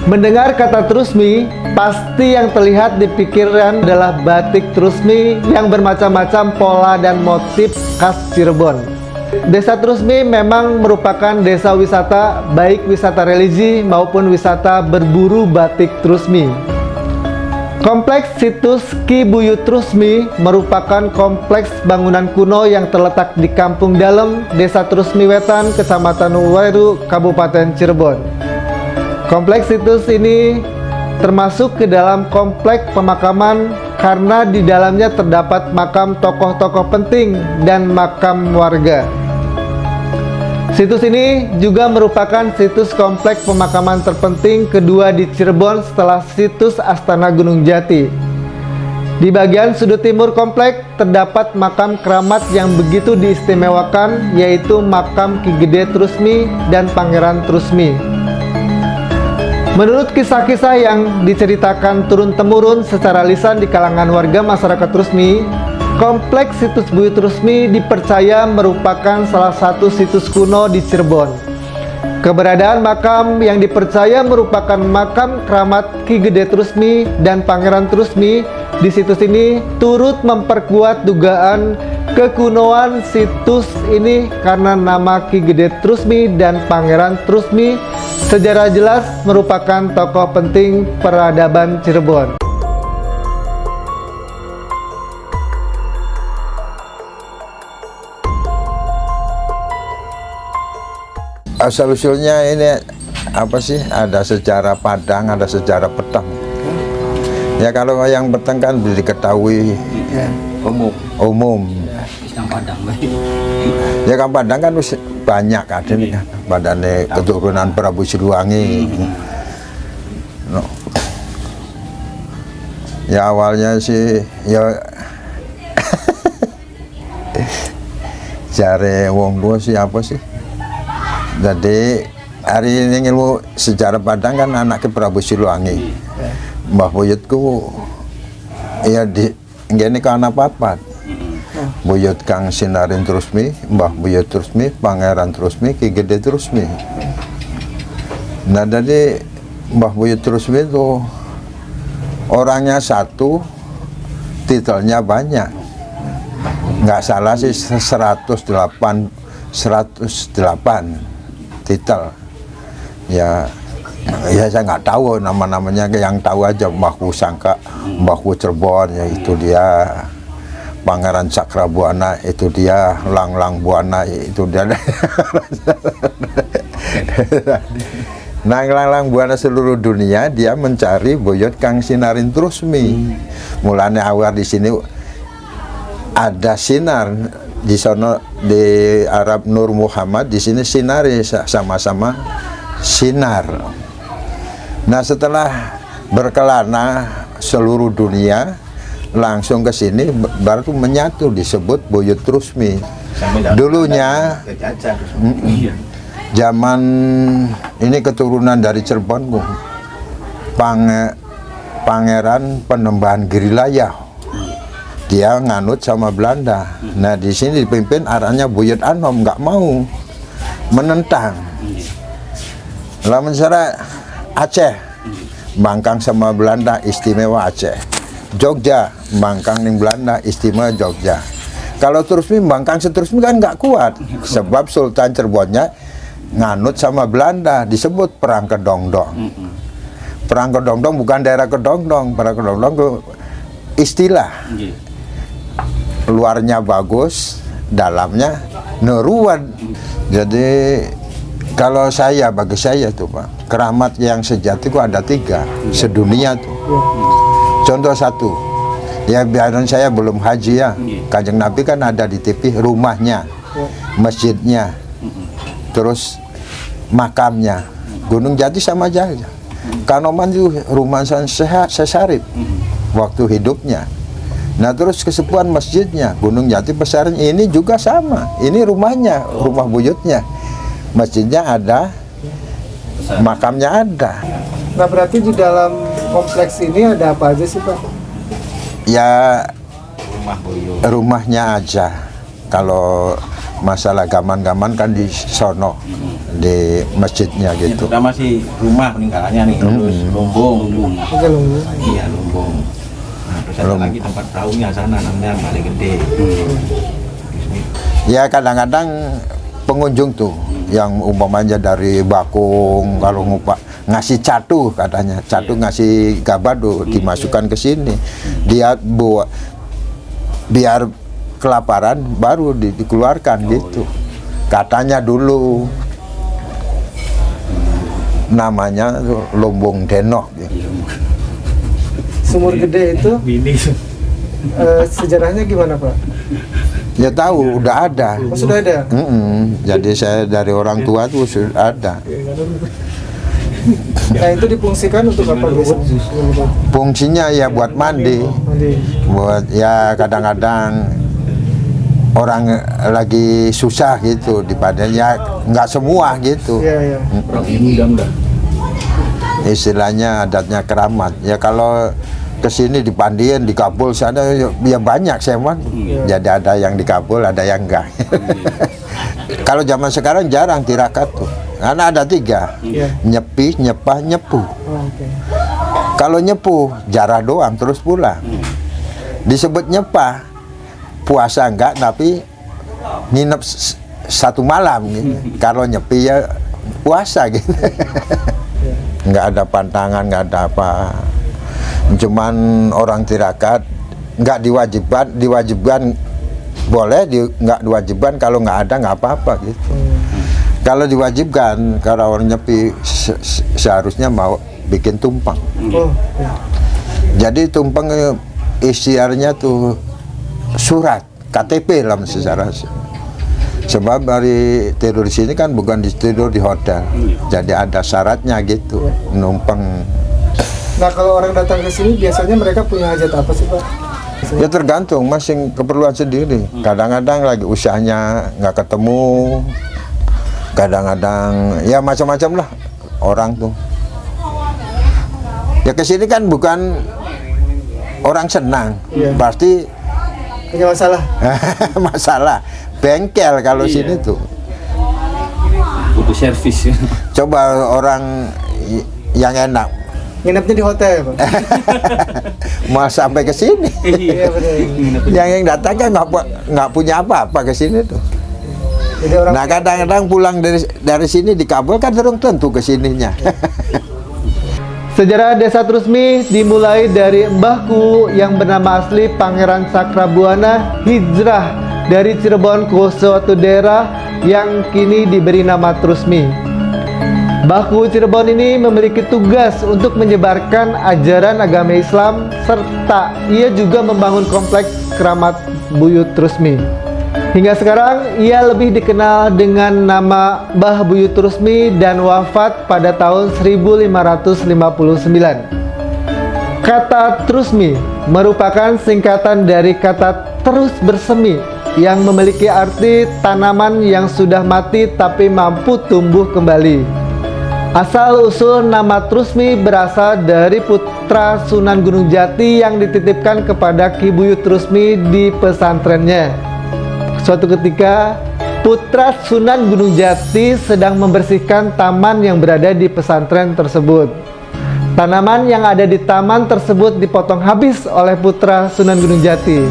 Mendengar kata Trusmi, pasti yang terlihat di pikiran adalah batik Trusmi yang bermacam-macam pola dan motif khas Cirebon. Desa Trusmi memang merupakan desa wisata, baik wisata religi maupun wisata berburu batik Trusmi. Kompleks situs Ki Buyut Trusmi merupakan kompleks bangunan kuno yang terletak di Kampung Dalem, Desa Trusmi Wetan, Kecamatan Waru, Kabupaten Cirebon. Kompleks situs ini termasuk ke dalam kompleks pemakaman karena di dalamnya terdapat makam tokoh-tokoh penting dan makam warga. Situs ini juga merupakan situs kompleks pemakaman terpenting kedua di Cirebon setelah situs Astana Gunung Jati. Di bagian sudut timur kompleks terdapat makam keramat yang begitu diistimewakan, yaitu makam Ki Gede Trusmi dan Pangeran Trusmi. Menurut kisah-kisah yang diceritakan turun-temurun secara lisan di kalangan warga masyarakat Trusmi, kompleks situs Buyut Trusmi dipercaya merupakan salah satu situs kuno di Cirebon. Keberadaan makam yang dipercaya merupakan makam keramat Ki Gede Trusmi dan Pangeran Trusmi di situs ini turut memperkuat dugaan kekunoan situs ini karena nama Ki Gede Trusmi dan Pangeran Trusmi secara jelas merupakan tokoh penting peradaban Cirebon. Asal-usulnya ini apa sih? Ada sejarah Padang, ada sejarah Petang. Ya kalau yang Petang kan bisa diketahui umum. Ya kan Padang kan banyak ada nih kan. Padane keturunan Prabu Siliwangi. No. Ya awalnya sih ya cari wong tua sih apa sih? Jadi hari ini ilmu sejarah Padang kan anaknya Prabu Siliwangi. Mbah Buyutku ya di ini karena papat. Buyut Kang Sinarin Trusmi, Mbah Buyut Trusmi, Pangeran Trusmi, Ki Gede Trusmi. Nah jadi Mbah Buyut Trusmi itu orangnya satu, titelnya banyak. Nggak salah sih 108 titel. Ya saya nggak tahu nama-namanya, yang tahu aja Mbahku Sangka, Mbahku Cirebon, ya itu dia. Pangeran Cakrabuana itu dia, Lang-Lang Buana itu dia. Nah, Lang-Lang Buana seluruh dunia dia mencari Buyut Kang Sinarin Trusmi. Mulanya awal di sini ada sinar, di sono di Arab Nur Muhammad, di sini sinari, sama-sama sinar. Nah setelah berkelana seluruh dunia langsung ke sini baru menyatu disebut Buyut Trusmi. Dulunya zaman ini keturunan dari Cirebon, Pangeran Penembahan Girilaya. Dia nganut sama Belanda. Nah di sini dipimpin arahnya Buyut Anom, nggak mau, menentang. Lamun secara Aceh, Bangkang sama Belanda, istimewa Aceh. Jogja, Bangkang ning Belanda, istimewa Jogja. Kalau Trusmi, Bangkang seterusmi kan nggak kuat, sebab Sultan Cirebonnya nganut sama Belanda, disebut Perang Kedongdong. Perang Kedongdong bukan daerah Kedongdong, Perang Kedongdong itu istilah. Luarnya bagus, dalamnya neruan. Jadi kalau saya, bagi saya tuh Pak, keramat yang sejati itu ada 3 sedunia tuh. Contoh satu, ya biaran saya belum haji ya, Kanjeng Nabi kan ada di TV, rumahnya, masjidnya, terus makamnya. Gunung Jati sama aja. Kanoman itu rumah Sesarip waktu hidupnya. Nah terus kesepuhan masjidnya, Gunung Jati Pesaran ini juga sama. Ini rumahnya, rumah buyutnya. Masjidnya ada, makamnya ada. Nah berarti di dalam kompleks ini ada apa aja sih Pak? Ya rumahnya aja. Kalau masalah gaman-gaman kan di sono, di masjidnya Yang gitu. pertama sih rumah peninggalannya nih, terus lumbung. Oke, Lumbung. Iya, lumbung. Nah, terus ada lagi tempat perahunya sana namanya Bale Gede. Ya kadang-kadang pengunjung tuh yang umpamanya dari Bakung kalau ngasih catu katanya, catu ngasih gabado dimasukkan ke sini, dia bawa biar kelaparan baru dikeluarkan gitu. Katanya dulu namanya tuh Lumbung Denok gitu. Sumur Gede itu Ini sejarahnya gimana, Pak? Ya tahu udah ada. Oh, sudah ada. Jadi saya dari orang tua tuh sudah ada. Nah, itu difungsikan untuk apa biasanya? Fungsinya ya buat mandi, Mandi. buat ya kadang-kadang orang lagi susah gitu di badan, ya nggak semua gitu. Iya, iya. Istilahnya adatnya keramat. Ya kalau kesini dipandiin, di Kabul sana ya banyak sewan. Jadi ada yang di Kabul, ada yang enggak. Kalau zaman sekarang jarang tirakat tuh, karena ada 3, Iya. nyepi, nyepah, nyepuh. Oh, oke. Kalau nyepuh jarah doang terus pulang. Disebut nyepah, puasa enggak tapi nginep 1 malam gitu. Kalau nyepi ya puasa gitu. Nggak ada pantangan, nggak ada apa. Cuman orang tirakat nggak diwajibkan boleh, nggak diwajibkan, kalau nggak ada nggak apa-apa gitu. Kalau diwajibkan, kalau orang nyepi seharusnya mau bikin tumpeng. Oh, iya. Jadi tumpeng isiarnya tuh surat KTP lah secara. Sebab dari tidur di sini kan bukan tidur di hotel, jadi ada syaratnya gitu, numpeng. Nah, kalau orang datang ke sini biasanya mereka punya hajat apa sih, Pak? Ya tergantung masing keperluan sendiri. Kadang-kadang lagi usahanya nggak ketemu, kadang-kadang ya macam-macam lah orang tuh. Ya ke sini kan bukan orang senang, Iya. pasti Punya masalah. masalah. Bengkel kalau sini tuh. butuh servis. Coba orang yang enak Nginepnya di hotel, Pak. mau sampai ke sini. Iya, benar. yang datang kan nggak punya apa-apa ke sini tuh. Jadi orang Nah kadang-kadang pulang dari sini di Kabul kan belum tentu ke sininya. Sejarah Desa Trusmi dimulai dari mbahku yang bernama asli Pangeran Cakrabuana hijrah dari Cirebon ke suatu daerah yang kini diberi nama Trusmi. Mbahku Cirebon ini memiliki tugas untuk menyebarkan ajaran agama Islam serta ia juga membangun kompleks keramat Buyut Trusmi. Hingga sekarang ia lebih dikenal dengan nama Mbah Buyut Trusmi dan wafat pada tahun 1559. Kata Trusmi merupakan singkatan dari kata terus bersemi yang memiliki arti tanaman yang sudah mati tapi mampu tumbuh kembali. Asal-usul nama Trusmi berasal dari putra Sunan Gunung Jati yang dititipkan kepada Ki Buyut Trusmi di pesantrennya. Suatu ketika, putra Sunan Gunung Jati sedang membersihkan taman yang berada di pesantren tersebut. Tanaman yang ada di taman tersebut dipotong habis oleh putra Sunan Gunung Jati.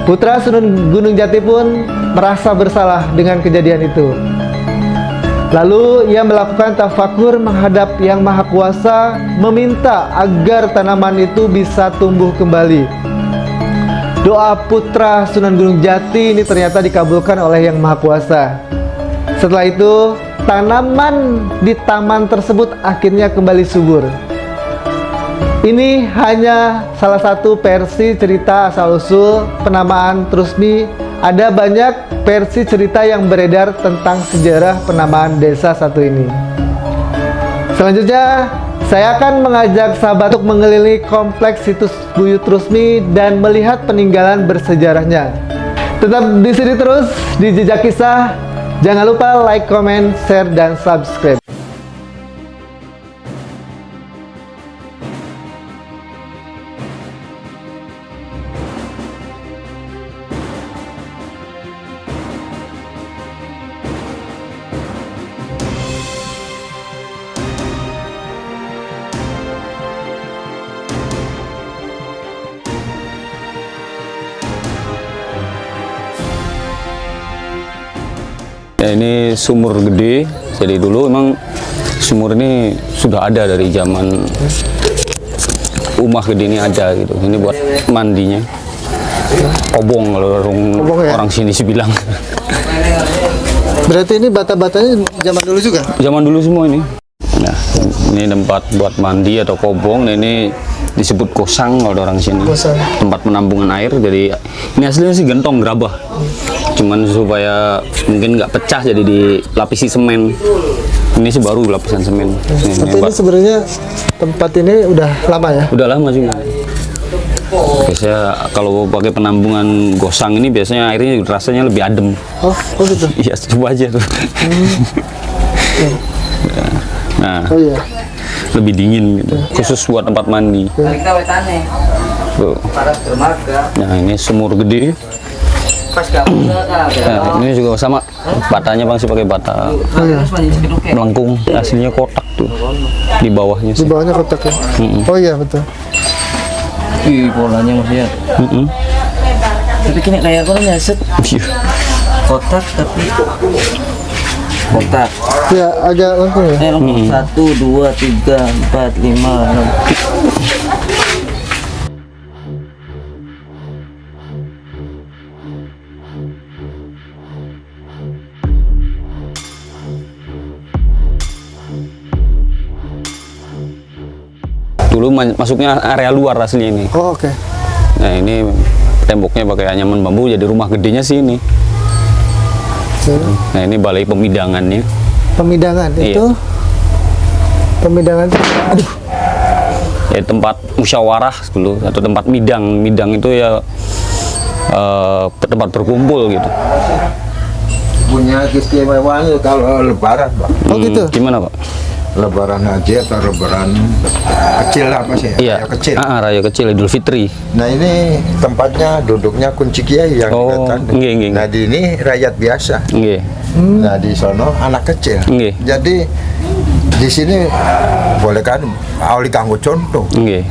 Putra Sunan Gunung Jati pun merasa bersalah dengan kejadian itu. Lalu ia melakukan tafakur menghadap Yang Maha Kuasa, meminta agar tanaman itu bisa tumbuh kembali. Doa putra Sunan Gunung Jati ini ternyata dikabulkan oleh Yang Maha Kuasa. Setelah itu, tanaman di taman tersebut akhirnya kembali subur. Ini hanya salah satu versi cerita asal-usul penamaan Trusmi. Ada banyak versi cerita yang beredar tentang sejarah penamaan desa satu ini. Selanjutnya, saya akan mengajak sahabat untuk mengelilingi kompleks situs Buyut Trusmi dan melihat peninggalan bersejarahnya. Tetap di sini terus di Jejak Kisah. Jangan lupa like, comment, share, dan subscribe. ini sumur gede. Jadi dulu emang sumur ini sudah ada dari zaman rumah gede ini aja gitu. Ini buat mandinya. Kobong kalau Kobong ya? orang sini sih bilang. Berarti ini bata-batanya zaman dulu juga? Zaman dulu semua ini. Nah, ini tempat buat mandi atau kobong. Nah, ini disebut gosang kalau orang sini. Gosang. Tempat penampungan air. Jadi ini aslinya sih gentong gerabah. Cuman supaya mungkin nggak pecah jadi dilapisi semen. Ini sih baru lapisan semen. Tapi ini sebenarnya tempat ini udah lama ya? Udah lama sih. Biasanya kalau pakai penampungan gosang ini biasanya airnya rasanya lebih adem. Oh gitu? Iya, coba aja tuh. Nah, Oh iya. lebih dingin gitu. Khusus buat tempat mandi. Tuh. Nah, ini sumur gede. Nah, ini juga sama. Batanya bang sih pakai bata Oh iya. melengkung. Aslinya kotak tuh. Di bawahnya Di sih. bawahnya kotak ya? Oh iya betul. Ih, polanya maksudnya. Tapi kini kayak aku nyaset Iya. kotak tapi kotak. Ya agak lengkung ya? Lengkap 1, 2, 3, 4, 5, 6. Dulu masuknya area luar asli ini. Oh oke. Nah, ini temboknya pakai anyaman bambu jadi rumah gedenya sih ini. Nah, ini balai pemidangannya. Pemidangan Iya. itu? Pemidangan aduh. Ya, tempat musyawarah dulu atau tempat midang. Midang itu ya tempat berkumpul gitu. Punya keistimewaan kalau lebaran, Pak. Oh gitu? Gimana, Pak? Lebaran haji atau lebaran kecil apa sih? Iya, Raya kecil. raya kecil Idul Fitri. Nah ini tempatnya duduknya kunci kiai yang Oh, kelihatan. nggih, nggih. Nah di ini rakyat biasa. Nggih. Nah di sono anak kecil. Nggih. Jadi di sini boleh kan awli kanggo contoh Nggih.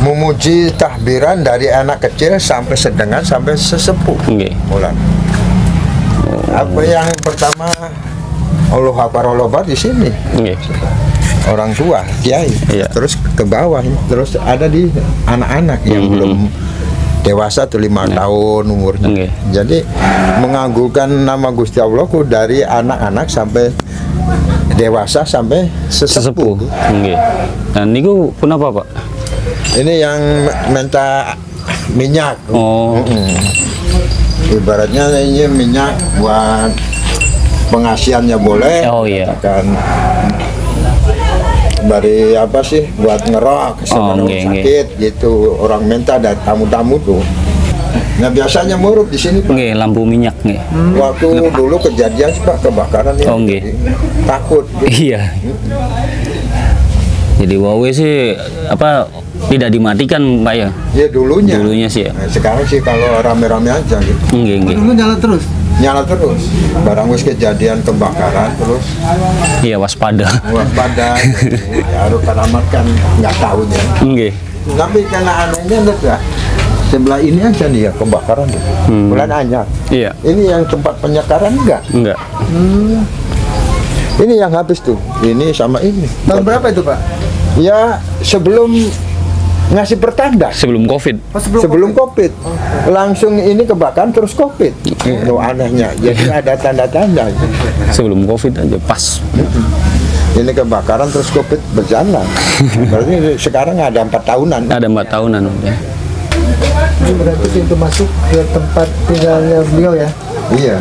memuji tahbiran dari anak kecil sampai sedengan sampai sesepuh. Nggih. Mulai. Apa yang pertama Allah Akbar di sini Nggih. orang tua kiai, Iya. terus ke bawah, terus ada di anak-anak yang belum dewasa tuh 5 tahun umurnya. Nggih. Jadi mengagungkan nama Gusti Allah ku dari anak-anak sampai dewasa sampai Sesepuh. sesepuh. Nggih. Nah, niku kenapa, Pak? Ini yang minta minyak. Oh. Ibaratnya ini minyak buat pengasihannya boleh. Oh iya. Kan dari apa sih buat ngerok sebelum nggih, sakit gitu orang minta dari tamu-tamu tuh. Nah biasanya murup di sini Pak. Nggih, lampu minyak nggih. Waktu dulu kejadian Pak kebakaran ini. Oh, nggih. Takut. Iya. Jadi Wawe sih apa tidak dimatikan, Pak ya? Ya dulunya. Dulunya sih ya. Nah, sekarang sih kalau rame-rame aja gitu. Nggih, nggih. Dulu nyala terus? Nyala terus. Barang wis kejadian kebakaran terus Iya, waspada. waspada. Ya, harus keramatkan nggak tahunya. Nggih. Tapi karena anehnya enggak. Sebelah ini aja nih ya kebakaran. Bulan Anyar. Iya. Ini yang tempat penyekaran enggak. Enggak. Ini yang habis tuh. Ini sama ini. Tahun berapa itu Pak? Ya sebelum ngasih pertanda. Sebelum Covid. Oh, Sebelum COVID. Langsung ini kebakaran terus COVID. Itu anehnya. Jadi ada tanda-tanda. Sebelum Covid aja pas. Ini kebakaran terus COVID berjalan. Berarti sekarang ada 4 tahunan. Ada 4 tahunan udah. Ini berarti pintu masuk ke tempat tinggalnya beliau ya? Iya.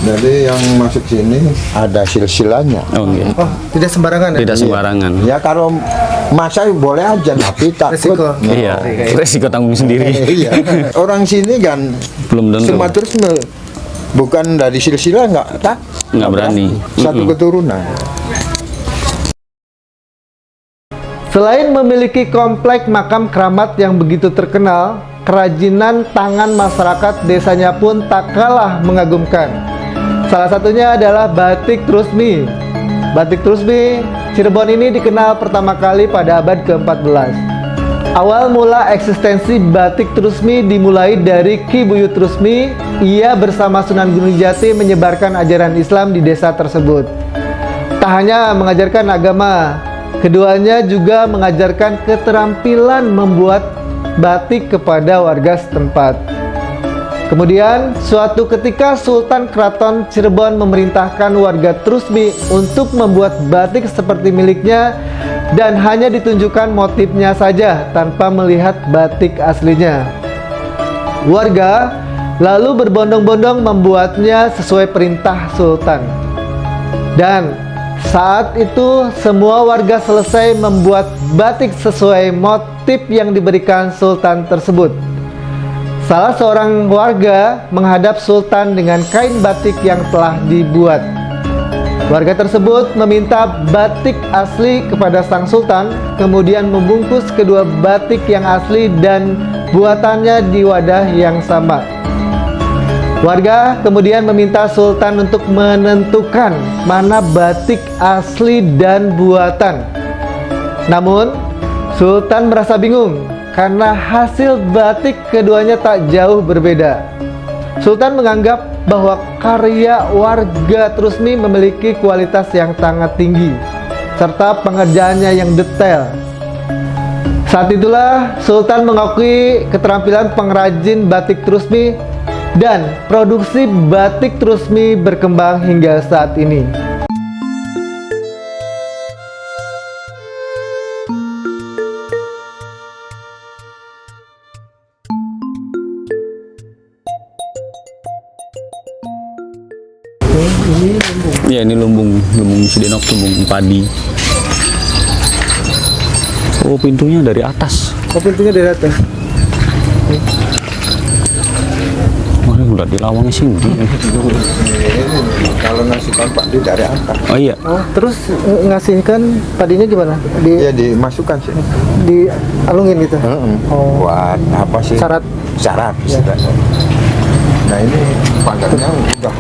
Jadi yang masuk sini ada silsilanya. Oh, nggih. Oh, tidak sembarangan ya? Tidak sembarangan. Ya kalau masa boleh aja tapi takut. Resiko. Iya, resiko tanggung sendiri. Iya. Orang sini kan Belum tentu. Sumatera bukan dari silsilah Nggak berani. Satu keturunan. Selain memiliki komplek makam keramat yang begitu terkenal, kerajinan tangan masyarakat desanya pun tak kalah mengagumkan. Salah satunya adalah batik Trusmi. Batik Trusmi Cirebon ini dikenal pertama kali pada abad ke-14. Awal mula eksistensi batik Trusmi dimulai dari Ki Buyut Trusmi. Ia bersama Sunan Gunung Jati menyebarkan ajaran Islam di desa tersebut. Tak hanya mengajarkan agama, keduanya juga mengajarkan keterampilan membuat batik kepada warga setempat. Kemudian, suatu ketika Sultan Keraton Cirebon memerintahkan warga Trusmi untuk membuat batik seperti miliknya dan hanya ditunjukkan motifnya saja tanpa melihat batik aslinya. Warga lalu berbondong-bondong membuatnya sesuai perintah Sultan. Dan saat itu semua warga selesai membuat batik sesuai motif yang diberikan Sultan tersebut. Salah seorang warga menghadap Sultan dengan kain batik yang telah dibuat. Warga tersebut meminta batik asli kepada sang Sultan, kemudian membungkus kedua batik yang asli dan buatannya di wadah yang sama. Warga kemudian meminta Sultan untuk menentukan mana batik asli dan buatan. Namun, Sultan merasa bingung karena hasil batik keduanya tak jauh berbeda. Sultan menganggap bahwa karya warga Trusmi memiliki kualitas yang sangat tinggi serta pengerjaannya yang detail. Saat itulah Sultan mengakui keterampilan pengrajin batik Trusmi dan produksi batik Trusmi berkembang hingga saat ini. Ya, ini lumbung Sidenok, lumbung padi. Oh, pintunya dari atas. Oh, pintunya dari atas. Mana udah di lawangnya sini. Kalau ngasih tampak di dari atas. Oh iya. Oh, terus ngasihkan padinya gimana? Ya dimasukkan sih. Dialungin gitu. Oh. Buat apa sih? Syarat. Syarat. Istilahnya. Nah ini pagarnya udah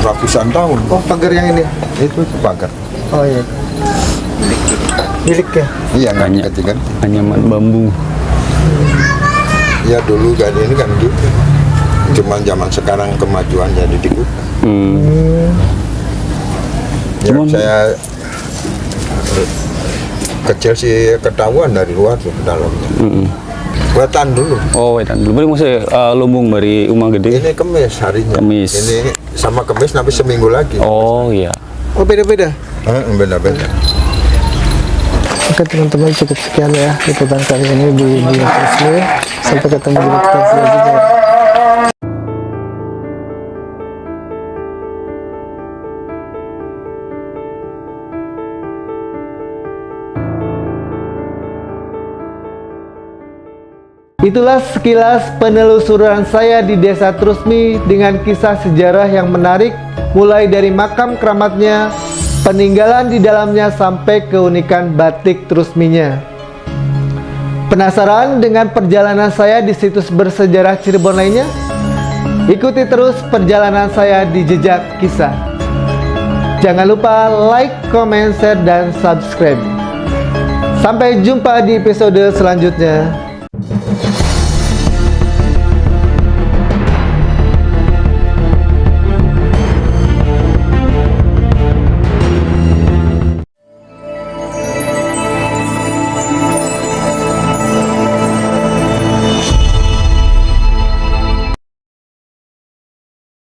ratusan tahun. Oh, pagar yang ini. Itu pagar. Oh iya. Milik ya. Iya nggak Hanya- ganti kan? Anyaman bambu. Ya dulu kan ini kan gitu. Cuman zaman sekarang kemajuan jadi dikut. Ya, Cuman- saya kecil sih ketahuan dari luar tuh ke dalamnya. Wetan dulu. Oh, wetan dulu. Beri maksudnya lumbung dari Umah Gede. Ini kemis harinya. Kemis. Ini sama kemis tapi seminggu lagi. Oh iya. Oh, beda-beda. Beda-beda. Oke teman-teman, cukup sekian ya liputan kali ini di Buyut Trusmi. Sampai ketemu di liputan selanjutnya. Itulah sekilas penelusuran saya di Desa Trusmi dengan kisah sejarah yang menarik, mulai dari makam keramatnya, peninggalan di dalamnya, sampai keunikan batik Trusminya. Penasaran dengan perjalanan saya di situs bersejarah Cirebon lainnya? Ikuti terus perjalanan saya di Jejak Kisah. Jangan lupa like, comment, share, dan subscribe. Sampai jumpa di episode selanjutnya.